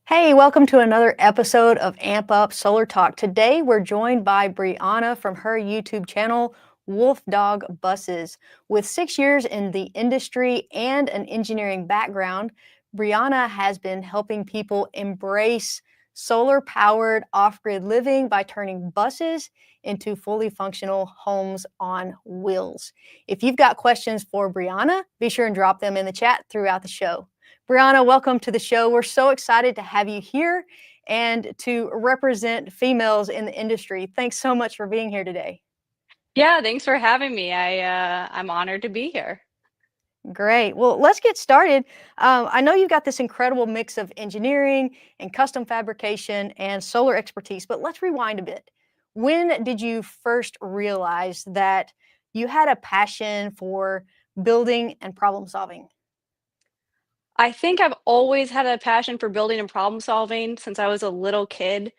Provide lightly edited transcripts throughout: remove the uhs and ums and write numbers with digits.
Hey, welcome to another episode of Amp Up Solar Talk. Today we're joined by Brianna from her YouTube channel, Wolf Dog Buses. With 6 years in the industry and an engineering background, Brianna has been helping people embrace solar powered off grid living by turning buses into fully functional homes on wheels. If you've got questions for Brianna, be sure and drop them in the chat throughout the show. Brianna, welcome to the show. We're so excited to have you here and to represent females in the industry. Thanks so much for being here today. Yeah, thanks for having me. I'm honored to be here. Great. Well, let's get started. I know you've got this incredible mix of engineering and custom fabrication and solar expertise, but let's rewind a bit. When did you first realize that you had a passion for building and problem solving? I think I've always had a passion for building and problem solving since I was a little kid.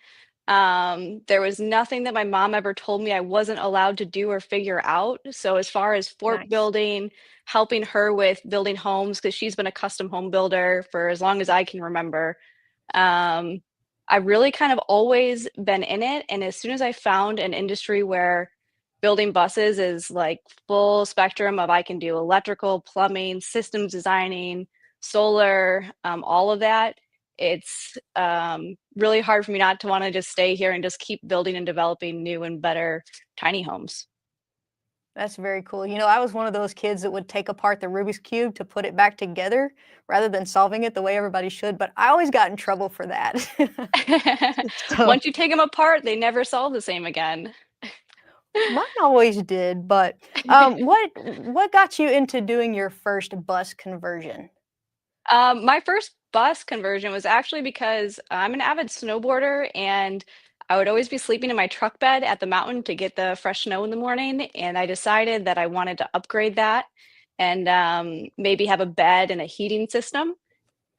There was nothing that my mom ever told me I wasn't allowed to do or figure out. So as far as fort Nice. building, helping her with building homes, because she's been a custom home builder for as long as I can remember. Um, I've really kind of always been in it. And as soon as I found an industry where building buses is like full spectrum of I can do electrical, plumbing, systems designing, solar, all of that, it's really hard for me not to want to just stay here and just keep building and developing new and better tiny homes. That's very cool. I was one of those kids that would take apart the Rubik's Cube to put it back together rather than solving it the way everybody should, but I always got in trouble for that. So Once you take them apart, they never solve the same again. mine always did, but what got you into doing your first bus conversion? My first bus conversion was actually because I'm an avid snowboarder and I would always be sleeping in my truck bed at the mountain to get the fresh snow in the morning. And I decided that I wanted to upgrade that and maybe have a bed and a heating system.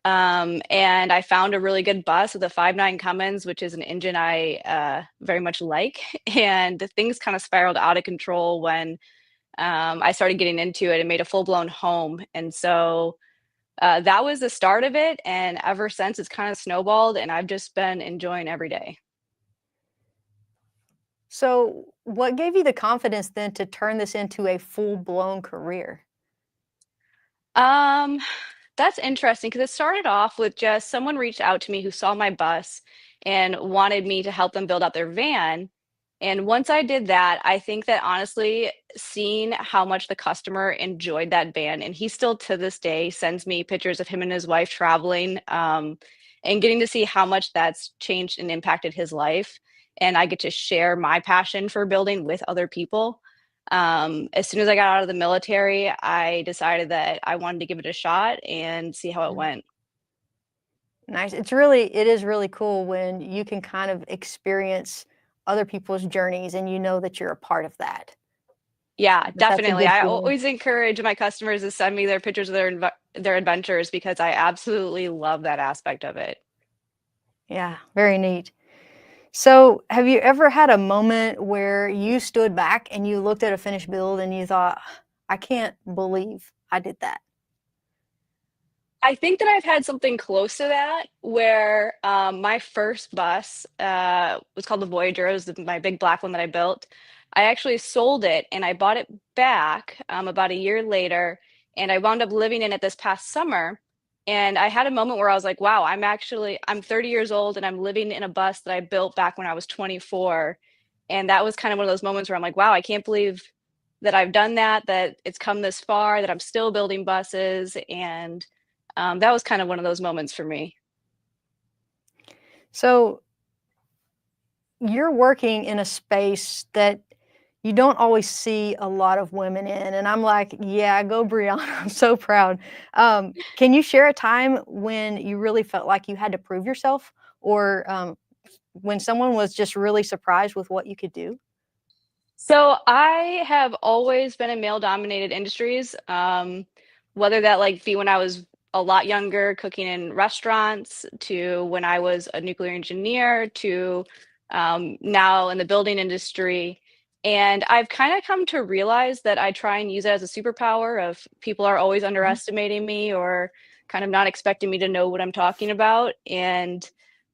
And I found a really good bus with a 5.9 Cummins, which is an engine I very much like. And the things kind of spiraled out of control when I started getting into it and made a full blown home. And so that was the start of it, and ever since it's kind of snowballed, and I've just been enjoying every day. So, what gave you the confidence then to turn this into a full-blown career? Um, that's interesting because it started off with just someone reached out to me who saw my bus and wanted me to help them build out their van. And once I did that, I think that honestly, seeing how much the customer enjoyed that van, and he still to this day sends me pictures of him and his wife traveling, and getting to see how much that's changed and impacted his life. And I get to share my passion for building with other people. As soon as I got out of the military, I decided that I wanted to give it a shot and see how it Mhm. went. Nice. It is really cool when you can kind of experience other people's journeys and you know that you're a part of that. Yeah, That's a definitely. good I feeling. always encourage my customers to send me their pictures of their adventures because I absolutely love that aspect of it. Yeah, very neat. So, have you ever had a moment where you stood back and you looked at a finished build and you thought, I can't believe I did that? I think that I've had something close to that where my first bus was called the Voyager. It was my big black one that I built. I actually sold it and I bought it back about a year later, and I wound up living in it this past summer. And I had a moment where I was like, wow, I'm 30 years old and I'm living in a bus that I built back when I was 24. And that was kind of one of those moments where I'm like, wow, I can't believe that I've done that, that it's come this far, that I'm still building buses. And that was kind of one of those moments for me. So, you're working in a space that you don't always see a lot of women in, and I'm like, "Yeah, go Brianna." I'm so proud. Can you share a time when you really felt like you had to prove yourself or, when someone was just really surprised with what you could do? So I have always been in male dominated industries, whether that like be when I was a lot younger, cooking in restaurants, to when I was a nuclear engineer, to now in the building industry. And I've kind of come to realize that I try and use it as a superpower of people are always Mhm. underestimating me or kind of not expecting me to know what I'm talking about. And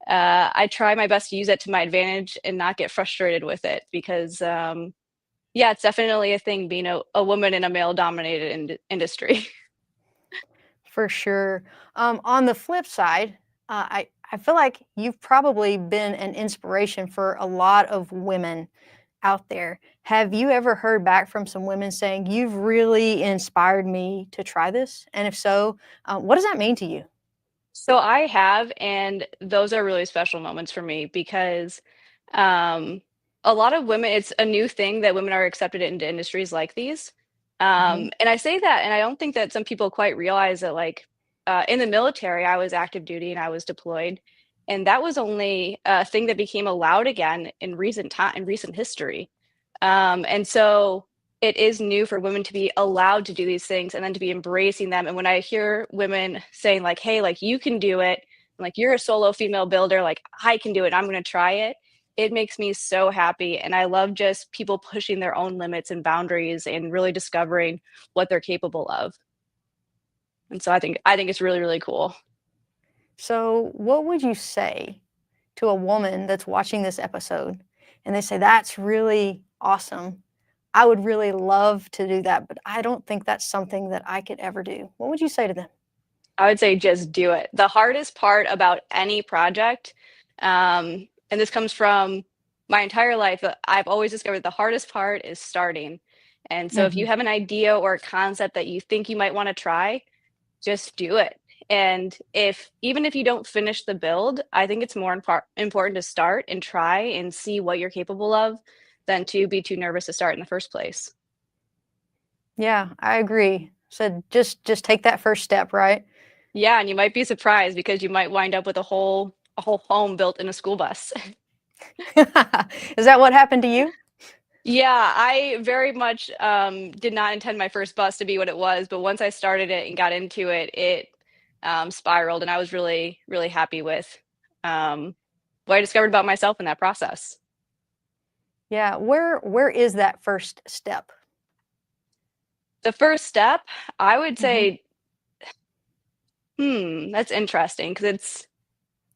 I try my best to use it to my advantage and not get frustrated with it because, yeah, it's definitely a thing being a woman in a male dominated industry. For sure. On the flip side, I feel like you've probably been an inspiration for a lot of women out there. Have you ever heard back from some women saying, "You've really inspired me to try this"? And if so, what does that mean to you? So I have, and those are really special moments for me because um, a lot of women, it's a new thing that women are accepted into industries like these. Mhm, And I say that, and I don't think that some people quite realize that, like, in the military, I was active duty and I was deployed, and that was only a thing that became allowed again in recent time, in recent history. And so it is new for women to be allowed to do these things and then to be embracing them. And when I hear women saying, like, hey, like, you can do it, like, you're a solo female builder, like, I can do it, I'm going to try it. It makes me so happy. And I love just people pushing their own limits and boundaries and really discovering what they're capable of. And so I think it's really, really cool. so, what would you say to a woman that's watching this episode and they say, "That's really awesome. I would really love to do that, but I don't think that's something that I could ever do." What would you say to them? I would say just do it. The hardest part about any project, and this comes from my entire life, I've always discovered the hardest part is starting. And so if you Mhm. have an idea or a concept that you think you might want to try, just do it. And if even if you don't finish the build, I think it's more important to start and try and see what you're capable of than to be too nervous to start in the first place. Yeah, I agree. So just take that first step, right? Yeah, and you might be surprised because you might wind up with a whole home built in a school bus. Is that what happened to you? Yeah, I very much did not intend my first bus to be what it was, but once I started it and got into it, it spiraled, and I was really, really happy with um, what I discovered about myself in that process. Yeah, where is that first step? The first step, I would Mhm, say, that's interesting because it's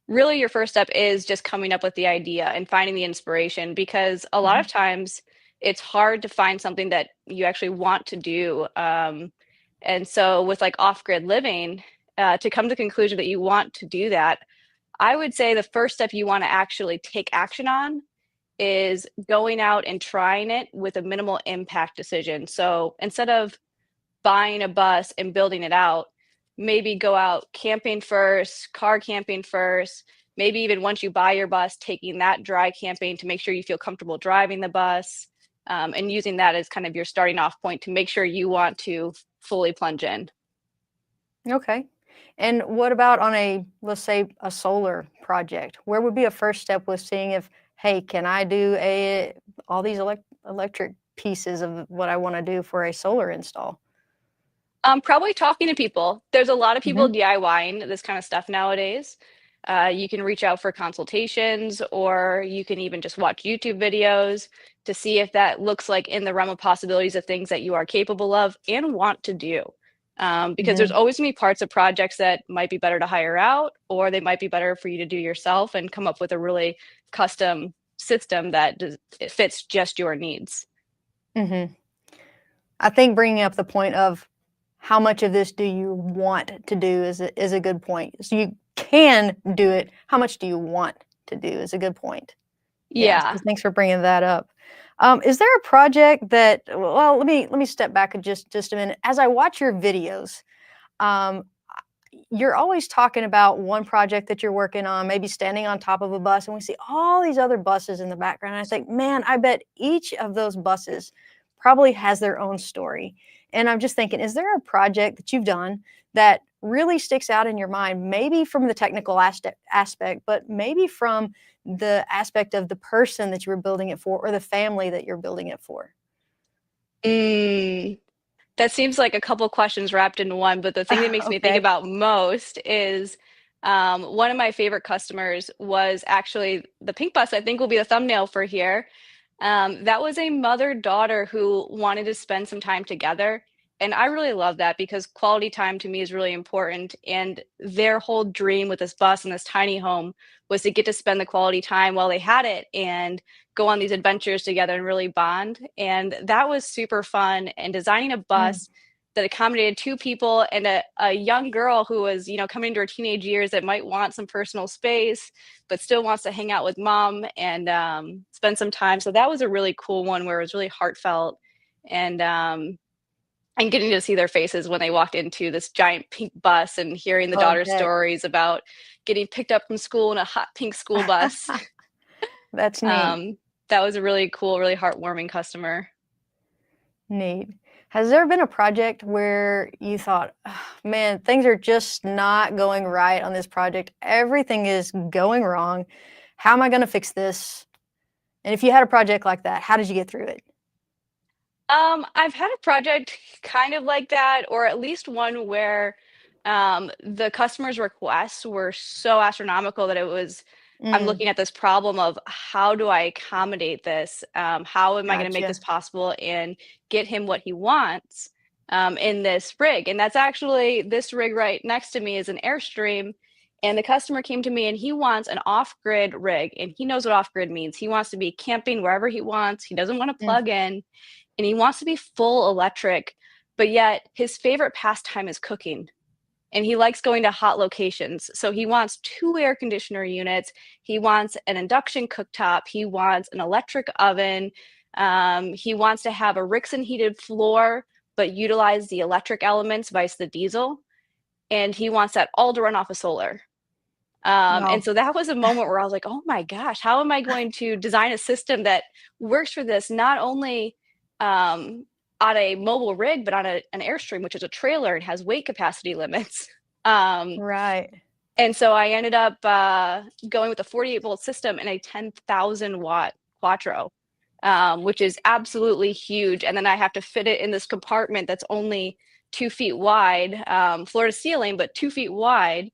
really your first step is just coming up with the idea and finding the inspiration because a lot mhm. of times it's hard to find something that you actually want to do. And so with like off-grid living, to come to the conclusion that you want to do that, I would say the first step you want to actually take action on is going out and trying it with a minimal impact decision. So instead of buying a bus and building it out, maybe go out camping first, car camping first, maybe even once you buy your bus, taking that dry camping to make sure you feel comfortable driving the bus, and using that as kind of your starting off point to make sure you want to fully plunge in. Okay. And what about on a, let's say, a solar project? Where would be a first step with seeing if, hey, can I do a all these electric pieces of what I want to do for a solar install? Probably talking to people. There's a lot of people Mhm, DIYing this kind of stuff nowadays. You can reach out for consultations, or you can even just watch YouTube videos to see if that looks like in the realm of possibilities of things that you are capable of and want to do. Because there's mhm. always going to be parts of projects that might be better to hire out, or they might be better for you to do yourself and come up with a really custom system that it fits just your needs. Mhm. I think bringing up the point of how much of this do you want to do is a good point. So you can do it. How much do you want to do is a good point. Yeah, so Yeah. thanks for bringing that up. Is there a project that well, let me step back just a minute. As I watch your videos, um, you're always talking about one project that you're working on, maybe standing on top of a bus, and we see all these other buses in the background. And I think, man, I bet each of those buses probably has their own story. And I'm just thinking, is there a project that you've done that really sticks out in your mind, maybe from the technical aspect, but maybe from the aspect of the person that you were building it for or the family that you're building it for? Mm. That seems like a couple questions wrapped into one, but the thing that makes me think Okay. about most is one of my favorite customers was actually the pink bus, I think will be the thumbnail for here. That was a mother daughter who wanted to spend some time together. And I really love that because quality time to me is really important. And their whole dream with this bus and this tiny home was to get to spend the quality time while they had it and go on these adventures together and really bond. And that was super fun. And designing a Mm. bus that accommodated two people and a young girl who was, coming into her teenage years that might want some personal space, but still wants to hang out with mom and spend some time. So that was a really cool one where it was really heartfelt and getting to see their faces when they walked into this giant pink bus and hearing the Oh, daughter's heck. stories about getting picked up from school in a hot pink school bus. That's neat. um, that was a really cool, really heartwarming customer. Neat. Has there been a project where you thought, "Ah, man, things are just not going right on this project. Everything is going wrong. How am I going to fix this?" And if you had a project like that, how did you get through it? I've had a project kind of like that, or at least one where the customer's requests were so astronomical that I'm Mm, looking at this problem of how do I accommodate this? How am I going to make gotcha. this possible and get him what he wants in this rig? And that's actually this rig right next to me is an Airstream. And the customer came to me and he wants an off grid rig, and he knows what off grid means. He wants to be camping wherever he wants, he doesn't want to Mm, plug in and he wants to be full electric, but yet his favorite pastime is cooking. And he likes going to hot locations. So he wants two air conditioner units. He wants an induction cooktop. He wants an electric oven. He wants to have a Rixon heated floor, but utilize the electric elements vice the diesel. And he wants that all to run off of solar. And wow. so that was a moment where I was like, oh my gosh, how am I going to design a system that works for this, not only um, on a mobile rig, but on an Airstream, which is a trailer and has weight capacity limits. Um, Right. and so I ended up going with a 48-volt system and a 10,000 watt Quattro, which is absolutely huge. And then I have to fit it in this compartment that's only 2 feet wide, floor to ceiling, but 2 feet wide.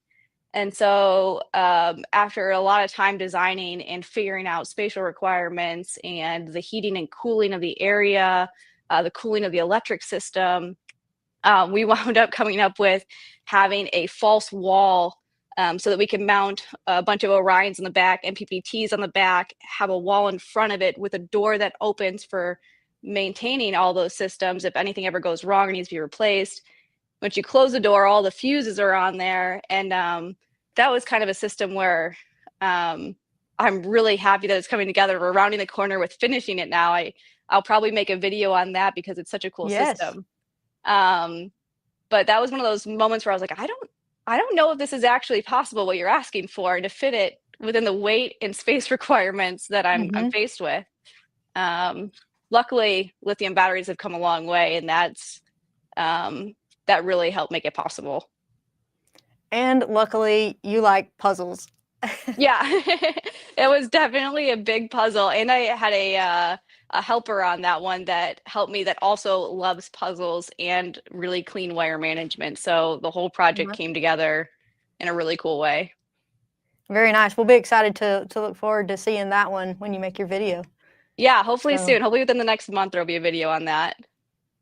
And so, after a lot of time designing and figuring out spatial requirements and the heating and cooling of the area, the cooling of the electric system, we wound up coming up with having a false wall so that we can mount a bunch of Orions in the back and PPTs on the back, have a wall in front of it with a door that opens for maintaining all those systems if anything ever goes wrong or needs to be replaced. Once you close the door, all the fuses are on there. And that was kind of a system where I'm really happy that it's coming together. We're rounding the corner with finishing it now. I'll probably make a video on that because it's such a cool Yes. system. Um, but that was one of those moments where I was like, I don't know if this is actually possible what you're asking for, and to fit it within the weight and space requirements that I'm Hmm. faced with. Um, Luckily, lithium batteries have come a long way, and um, that really helped make it possible. And luckily, you like puzzles. Yeah, it was definitely a big puzzle, and I had a helper on that one that helped me that also loves puzzles and really clean wire management. So the whole project Uh-huh. came together in a really cool way. Very nice. We'll be excited to look forward to seeing that one when you make your video. Yeah, hopefully So, soon. Hopefully within the next month there'll be a video on that.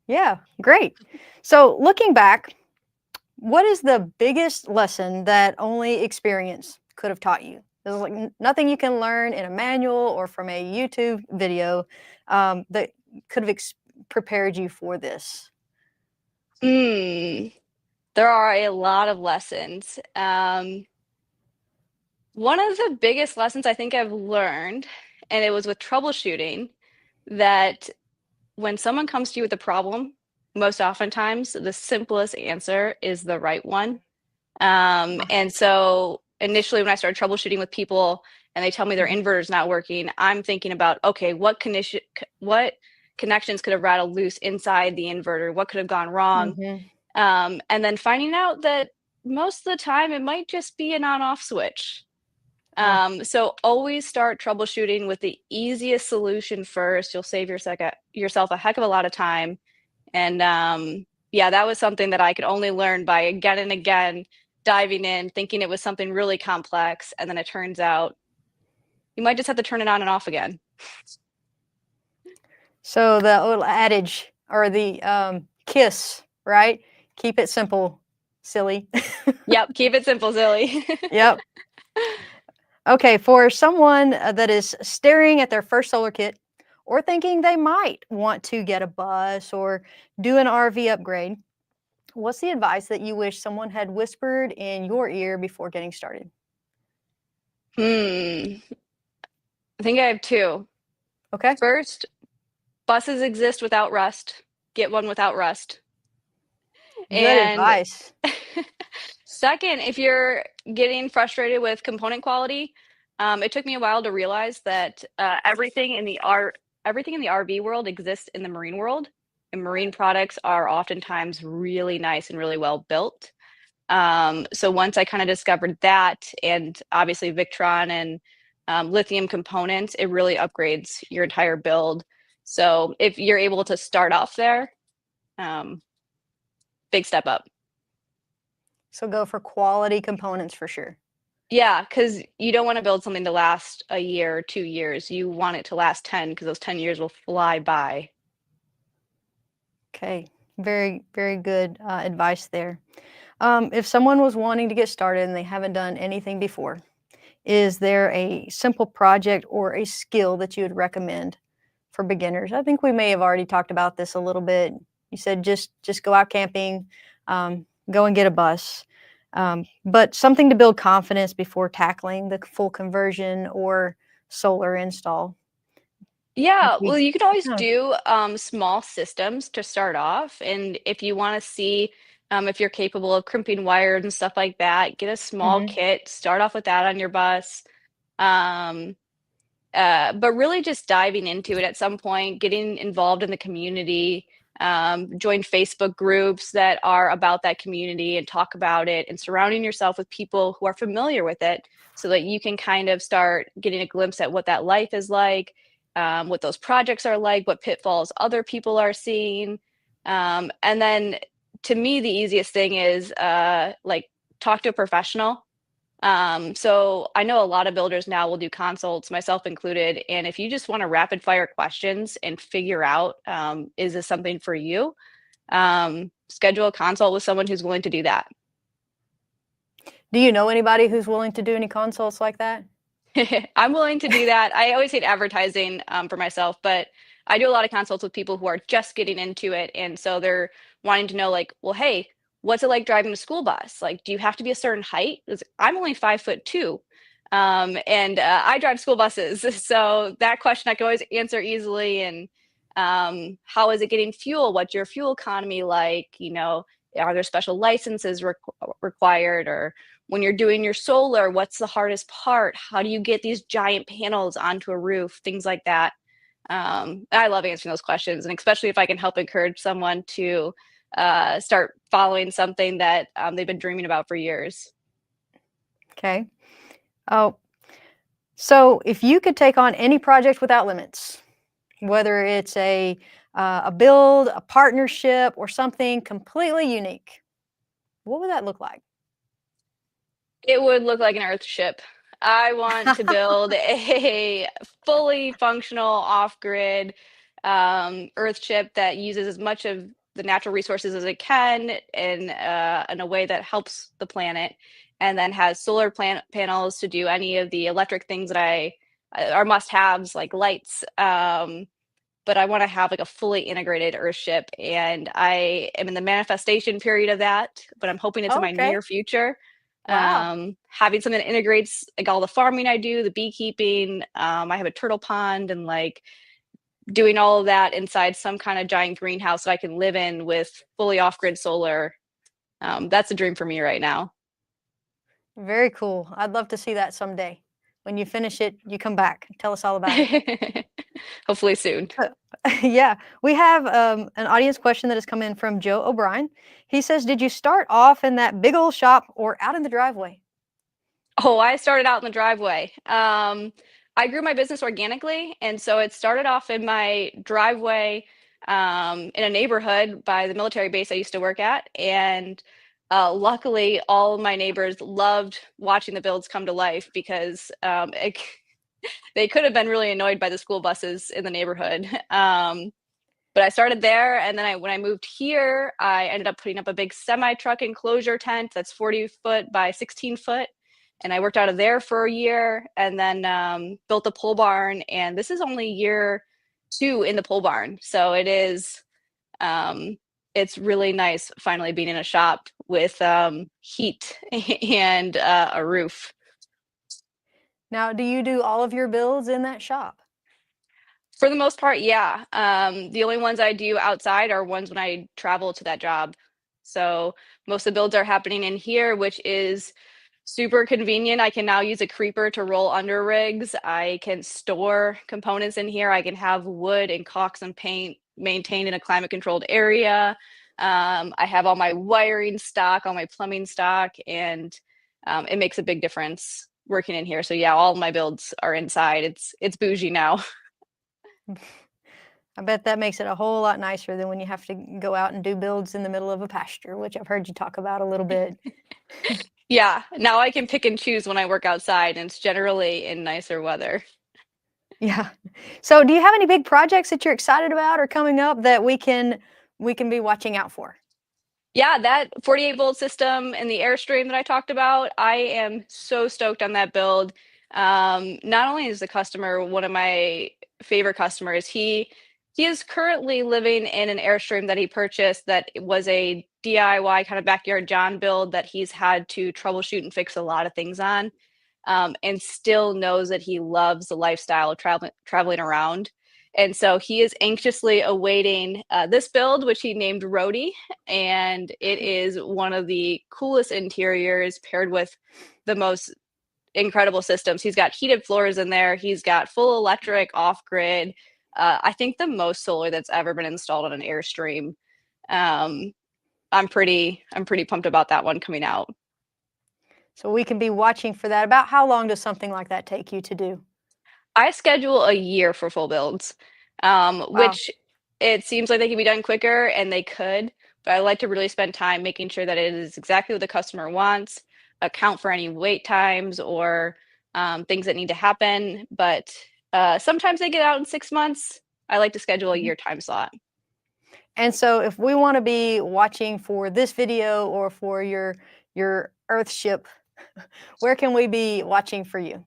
yeah, great. So, looking back, what is the biggest lesson that only experience could have taught you? There's like nothing you can learn in a manual or from a YouTube video that could have prepared you for this. Mm, there are a lot of lessons. One of the biggest lessons I think I've learned, and it was with troubleshooting, that when someone comes to you with a problem, most oftentimes the simplest answer is the right one. And so initially, when I started troubleshooting with people and they tell me their Mhm. inverter's not working, I'm thinking about, okay, what connections could have rattled loose inside the inverter? What could have gone wrong? Mhm. And then finding out that most of the time it might just be an on-off switch. Ah, So always start troubleshooting with the easiest solution first. You'll save yourself a heck of a lot of time. And yeah, that was something that I could only learn by again and again diving in, thinking it was something really complex. And then it turns out you might just have to turn it on and off again. so the old adage or the KISS. right? Keep it simple, silly. Yep, keep it simple, silly. Yep. Okay, for someone that is staring at their first solar kit or thinking they might want to get a bus or do an RV upgrade, what's the advice that you wish someone had whispered in your ear before getting started? I think I have two. Okay, First, buses exist without rust. Get one without rust. good And advice. second, if you're getting frustrated with component quality, it took me a while to realize that everything in the RV world exists in the marine world, and marine products are oftentimes really nice and really well built. So once I kind of discovered that, and obviously Victron and lithium components, it really upgrades your entire build. So if you're able to start off there, um, big step up. So go for quality components for sure. Yeah, because you don't want to build something to last a year, 2 years. You want it to last 10 because those 10 years will fly by. Okay, very, very good advice there. If someone was wanting to get started and they haven't done anything before, is there a simple project or a skill that you would recommend for beginners? I think we may have already talked about this a little bit. You said just go out camping, go and get a bus, but something to build confidence before tackling the full conversion or solar install. Yeah, We- well, you can always yeah. do small systems to start off. And if you want to see if you're capable of crimping wires and stuff like that, get a small Mhm. kit, start off with that on your bus. Um, but really just diving into it at some point, getting involved in the community, join Facebook groups that are about that community and talk about it, and surrounding yourself with people who are familiar with it so that you can kind of start getting a glimpse at what that life is like, what those projects are like, what pitfalls other people are seeing. And then to me, the easiest thing is like talk to a professional. So I know a lot of builders now will do consults, myself included. And if you just want to rapid fire questions and figure out, is this something for you? Schedule a consult with someone who's willing to do that. Do you know anybody who's willing to do any consults like that? I'm willing to do that. I always hate advertising for myself, but I do a lot of consults with people who are just getting into it. And so they're wanting to know, like, well, hey, what's it like driving a school bus? Like, do you have to be a certain height? 'Cause I'm only 5'2". And I drive school buses. So that question I can always answer easily. And how is it getting fuel? What's your fuel economy like? Are there special licenses required? Or when you're doing your solar, what's the hardest part? How do you get these giant panels onto a roof? Things like that. I love answering those questions, and especially if I can help encourage someone to start following something that they've been dreaming about for years. Okay. Oh, so if you could take on any project without limits, whether it's a build, a partnership, or something completely unique, what would that look like? It would look like an Earth ship. I want to build a fully functional off-grid Earth ship that uses as much of the natural resources as it can in a way that helps the planet, and then has solar panels to do any of the electric things that I are must-haves like lights. But I want to have like a fully integrated Earth ship, and I am in the manifestation period of that, but I'm hoping it's in my Okay. near future. Wow. Having something that integrates like all the farming I do, the beekeeping. I have a turtle pond, and like doing all of that inside some kind of giant greenhouse that I can live in with fully off-grid solar. That's a dream for me right now. Very cool. I'd love to see that someday. When you finish it, you come back. Tell us all about it. Hopefully soon. Yeah, we have an audience question that has come in from Joe O'Brien. He says, "Did you start off in that big old shop or out in the driveway?" Oh, I started out in the driveway. I grew my business organically, and so it started off in my driveway, in a neighborhood by the military base I used to work at. And luckily, all of my neighbors loved watching the builds come to life because they could have been really annoyed by the school buses in the neighborhood. But I started there, and then when I moved here, I ended up putting up a big semi-truck enclosure tent that's 40 foot by 16 foot. And I worked out of there for a year, and then built a pole barn. And this is only year 2 in the pole barn. So um, it's really nice finally being in a shop with heat and a roof. Now, do you do all of your builds in that shop? For the most part, yeah. The only ones I do outside are ones when I travel to that job. So most of the builds are happening in here, which is super convenient. I can now use a creeper to roll under rigs. I can store components in here. I can have wood and caulks and paint maintained in a climate controlled area. I have all my wiring stock, all my plumbing stock, and it makes a big difference working in here. So yeah, all my builds are inside. It's bougie now. I bet that makes it a whole lot nicer than when you have to go out and do builds in the middle of a pasture, which I've heard you talk about a little bit. Yeah, now I can pick and choose when I work outside, and it's generally in nicer weather. Yeah. So do you have any big projects that you're excited about or coming up that we can be watching out for? Yeah, that 48-volt system and the Airstream that I talked about, I am so stoked on that build. Not only is the customer one of my favorite customers, he is currently living in an Airstream that he purchased that was a DIY kind of backyard John build that he's had to troubleshoot and fix a lot of things on, and still knows that he loves the lifestyle of traveling around. And so he is anxiously awaiting this build, which he named Roadie. And it is one of the coolest interiors paired with the most incredible systems. He's got heated floors in there. He's got full electric, off grid. I think the most solar that's ever been installed on an Airstream. Um, I'm pretty pumped about that one coming out. So we can be watching for that. About how long does something like that take you to do? I schedule a year for full builds, Wow. which it seems like they can be done quicker, and they could, but I like to really spend time making sure that it is exactly what the customer wants, account for any wait times or things that need to happen. But sometimes they get out in 6 months. I like to schedule a Mhm. year time slot. And so if we want to be watching for this video or for your Earthship, where can we be watching for you?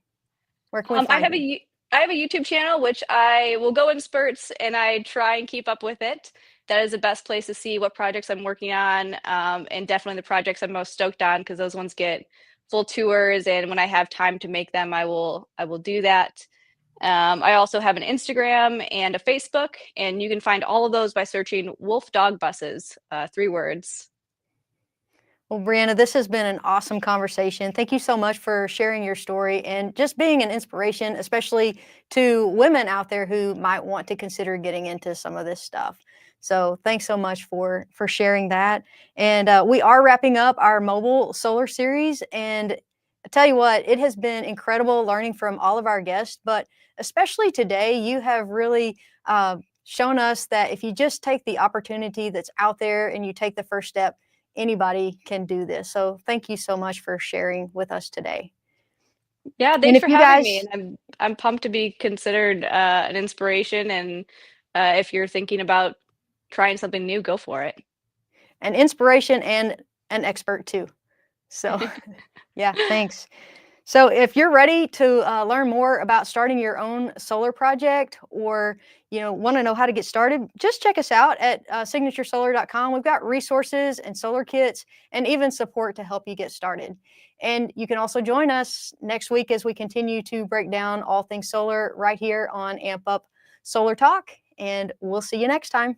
Where can we I find have you? I have a YouTube channel which I will go in spurts and I try and keep up with it. That is the best place to see what projects I'm working on, and definitely the projects I'm most stoked on because those ones get full tours. And when I have time to make them, I will do that. I also have an Instagram and a Facebook, and you can find all of those by searching Wolf Dog Buses, 3 words. Well, Brianna, this has been an awesome conversation. Thank you so much for sharing your story and just being an inspiration, especially to women out there who might want to consider getting into some of this stuff. So, thanks so much for sharing that. And we are wrapping up our mobile solar series. And I tell you what, it has been incredible learning from all of our guests, but especially today, you have really shown us that if you just take the opportunity that's out there and you take the first step, anybody can do this. So thank you so much for sharing with us today. Yeah, And thanks if for you having me, guys, and I'm pumped to be considered an inspiration. And if you're thinking about trying something new, go for it. an inspiration and an expert too. So yeah, thanks. So if you're ready to learn more about starting your own solar project or want to know how to get started, just check us out at signaturesolar.com. We've got resources and solar kits and even support to help you get started. And you can also join us next week as we continue to break down all things solar right here on Amp Up Solar Talk. And we'll see you next time.